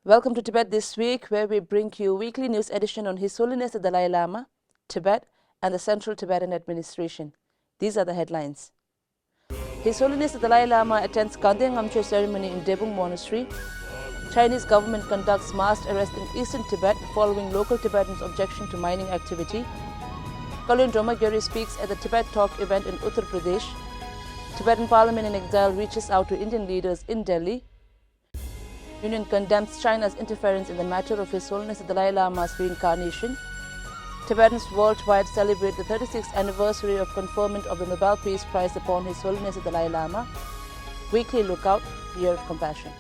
Welcome to Tibet This Week, where we bring you a weekly news edition on His Holiness the Dalai Lama, Tibet, and the Central Tibetan Administration. These are the headlines. His Holiness the Dalai Lama attends Gaden Ngachoe ceremony in Drepung Monastery. Chinese government conducts mass arrest in eastern Tibet following local Tibetans' objection to mining activity. Kalon Gyari speaks at the Tibetv event in Uttar Pradesh. Tibetan Parliament in exile reaches out to Indian leaders in Delhi. Union condemns China's interference in the matter of His Holiness the Dalai Lama's reincarnation. Tibetans worldwide celebrate the 36th anniversary of conferment of the Nobel Peace Prize upon His Holiness the Dalai Lama. Weekly Lookout, Year of Compassion.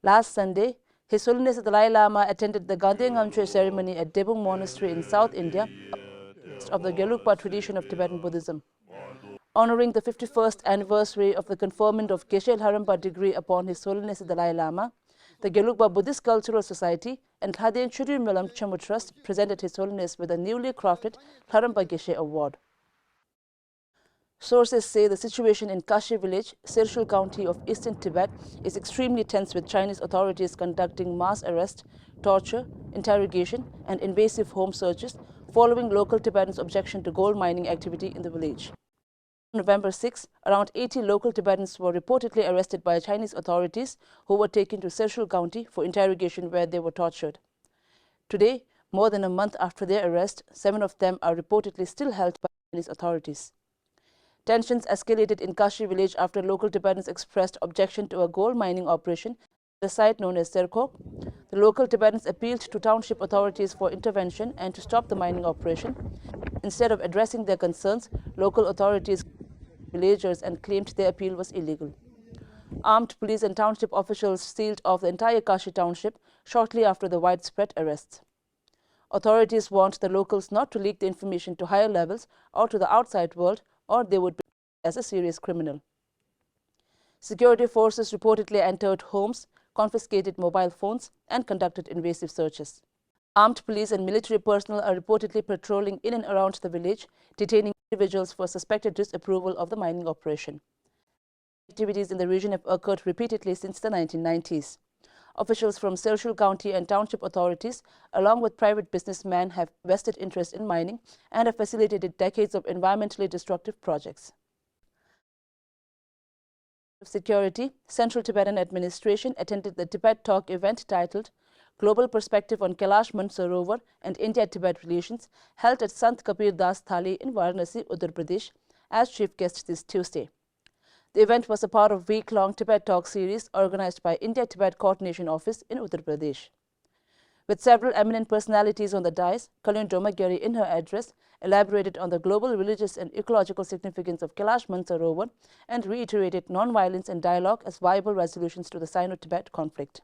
Last Sunday, His Holiness the Dalai Lama attended the Gaden Ngachoe ceremony at Drepung Monastery in South India of the 𝑻𝒊𝒃𝒆𝒕 tradition of Tibetan Buddhism. Honoring the 51st anniversary of the conferment of 𝒌 degree upon His Holiness the Dalai Lama, the 𝒊𝒃𝒆𝒕 Buddhist Cultural Society and 𝒊𝒃𝒆𝒕 Trust presented His Holiness with a newly crafted 𝒊𝒃𝒆𝒃 Award. Sources say the situation in Kashi village, Sirshul County of eastern Tibet, is extremely tense, with Chinese authorities conducting mass arrest, torture, interrogation, and invasive home searches following local Tibetans' objection to gold mining activity in the village. On November 6, around 80 local Tibetans were reportedly arrested by Chinese authorities, who were taken to Sirshul County for interrogation, where they were tortured. Today, more than a month after their arrest, 7 of them are reportedly still held by Chinese authorities. Tensions escalated in Kashi village after local Tibetans expressed objection to a gold mining operation at the site known as Serkok. The local Tibetans appealed to township authorities for intervention and to stop the mining operation. Instead of addressing their concerns, local authorities villagers and claimed their appeal was illegal. Armed police and township officials sealed off the entire Kashi township shortly after the widespread arrests. Authorities warned the locals not to leak the information to higher levels or to the outside world, or they would be as a serious criminal. Security forces reportedly entered homes, confiscated mobile phones, and conducted invasive searches. Armed police and military personnel are reportedly patrolling in and around the village, detaining individuals for suspected disapproval of the mining operation. Activities in the region have occurred repeatedly since the 1990s. Officials from Sirshul County and township authorities, along with private businessmen, have vested interest in mining and have facilitated decades of environmentally destructive projects. Security, Central Tibetan Administration attended the Tibetv event titled Global Perspective on Kailash Mansarovar and India-Tibet Relations, held at Sant Kabirdas Thali in Varanasi, Uttar Pradesh, as chief guest this Tuesday. The event was a part of a week-long Tibet Talk series organized by India-Tibet Coordination Office in Uttar Pradesh. With several eminent personalities on the dais, Kalon Gyari in her address elaborated on the global religious and ecological significance of Kailash Mansarovar and reiterated non-violence and dialogue as viable resolutions to the Sino-Tibet conflict.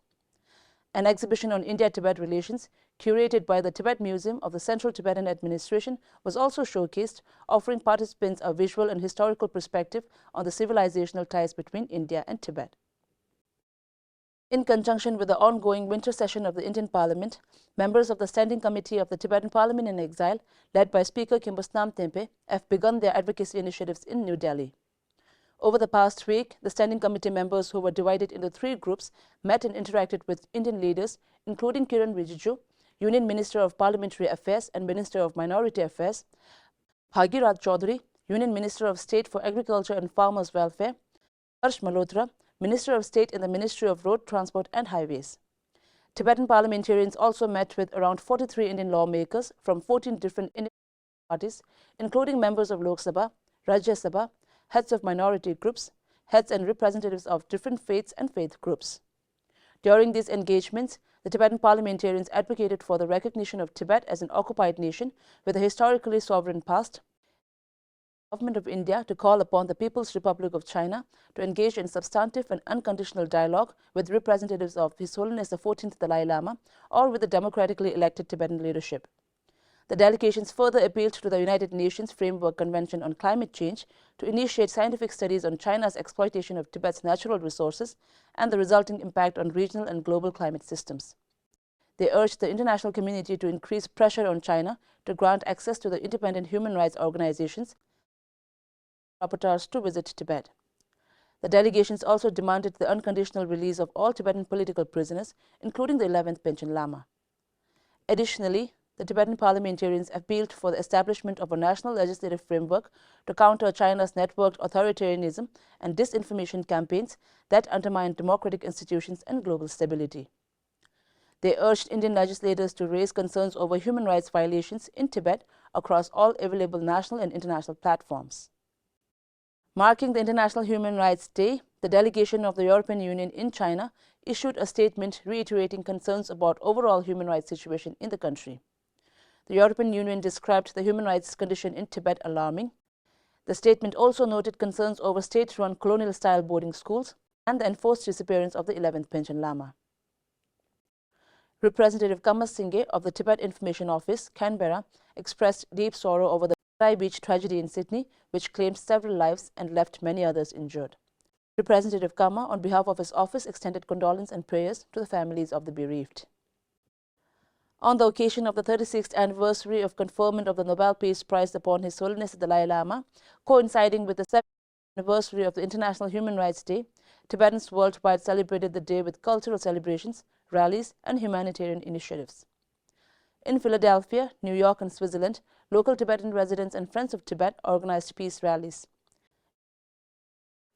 An exhibition on India-Tibet relations, curated by the Tibet Museum of the Central Tibetan Administration, was also showcased, offering participants a visual and historical perspective on the civilizational ties between India and Tibet. In conjunction with the ongoing winter session of the Indian Parliament, members of the Standing Committee of the Tibetan Parliament in Exile, led by Speaker 𝒊𝒃𝒆𝒕 have begun their advocacy initiatives in New Delhi. Over the past week, the Standing Committee members, who were divided into 3 groups, met and interacted with Indian leaders, including Kiren Rijiju, Union Minister of Parliamentary Affairs and Minister of Minority Affairs, Bhagirath Chaudhary, Union Minister of State for Agriculture and Farmers' Welfare, Harsh Malhotra, Minister of State in the Ministry of Road Transport and Highways. Tibetan parliamentarians also met with around 43 Indian lawmakers from 14 different Indian parties, including members of Lok Sabha, Rajya Sabha, heads of minority groups, heads and representatives of different faiths and faith groups. During these engagements, the Tibetan parliamentarians advocated for the recognition of Tibet as an occupied nation with a historically sovereign past, the Government of India to call upon the People's Republic of China to engage in substantive and unconditional dialogue with representatives of His Holiness the 14th Dalai Lama or with the democratically elected Tibetan leadership. The delegations further appealed to the United Nations Framework Convention on Climate Change to initiate scientific studies on China's exploitation of Tibet's natural resources and the resulting impact on regional and global climate systems. They urged the international community to increase pressure on China to grant access to the independent human rights organizations rapporteurs to visit Tibet. The delegations also demanded the unconditional release of all Tibetan political prisoners, including the 11th Panchen Lama. Additionally, the Tibetan parliamentarians appealed for the establishment of a national legislative framework to counter China's networked authoritarianism and disinformation campaigns that undermine democratic institutions and global stability. They urged Indian legislators to raise concerns over human rights violations in Tibet across all available national and international platforms. Marking the International Human Rights Day, the delegation of the European Union in China issued a statement reiterating concerns about overall human rights situation in the country. The European Union described the human rights condition in Tibet alarming. The statement also noted concerns over state-run colonial-style boarding schools and the enforced disappearance of the 11th Panchen Lama. Representative Kama Singhe of the Tibet Information Office, Canberra, expressed deep sorrow over the Dalai beach tragedy in Sydney, which claimed several lives and left many others injured. Representative Kama, on behalf of his office, extended condolence and prayers to the families of the bereaved. On the occasion of the 36th anniversary of conferment of the Nobel Peace Prize upon His Holiness the Dalai Lama, coinciding with the 7th anniversary of the International Human Rights Day, Tibetans worldwide celebrated the day with cultural celebrations, rallies, and humanitarian initiatives. In Philadelphia, New York, and Switzerland, local Tibetan residents and Friends of Tibet organized peace rallies.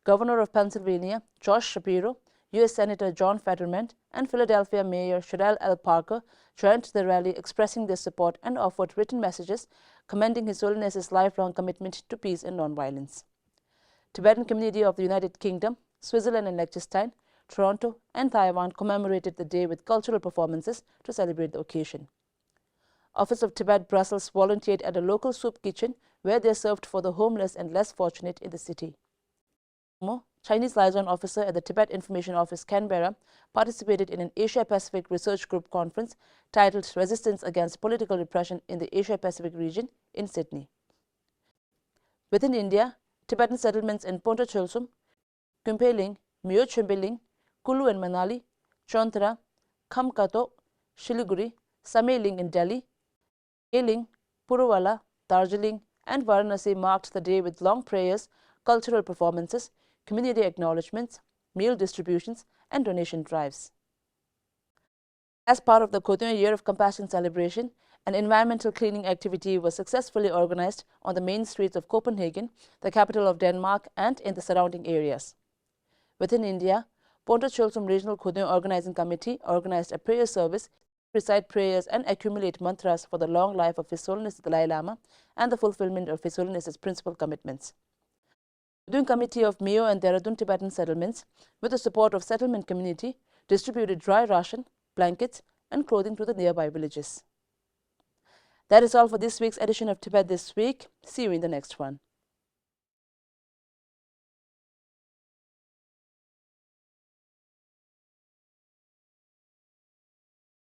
Governor of Pennsylvania, Josh Shapiro, U.S. Senator John Fetterman, and Philadelphia Mayor Shirelle L. Parker joined the rally, expressing their support and offered written messages commending His Holiness's lifelong commitment to peace and nonviolence. Tibetan community of the United Kingdom, Switzerland and Liechtenstein, Toronto, and Taiwan commemorated the day with cultural performances to celebrate the occasion. Office of Tibet Brussels volunteered at a local soup kitchen where they served for the homeless and less fortunate in the city. Chinese liaison officer at the Tibet Information Office, Canberra, participated in an Asia-Pacific Research Group conference titled Resistance Against Political Repression in the Asia-Pacific Region in Sydney. Within India, Tibetan settlements in Ponta Chulsum, Kumpeling, Myo-Chumbeling, Kulu and Manali, Chontara, Khamkato, Shiliguri, Sameling in Delhi, Gaden, Puruvala, Darjeeling, and Varanasi marked the day with long prayers, cultural performances, community acknowledgements, meal distributions, and donation drives. As part of the Khotun Year of Compassion celebration, an environmental cleaning activity was successfully organized on the main streets of Copenhagen, the capital of Denmark, and in the surrounding areas. Within India, Ponta Chulsum Regional Khotun Organizing Committee organized a prayer service to recite prayers and accumulate mantras for the long life of His Holiness the Dalai Lama and the fulfillment of His Holiness's principal commitments. The Khotun Committee of Meo and Dehradun Tibetan settlements, with the support of settlement community, distributed dry ration, blankets, and clothing to the nearby villages. That is all for this week's edition of Tibet This Week. See you in the next one.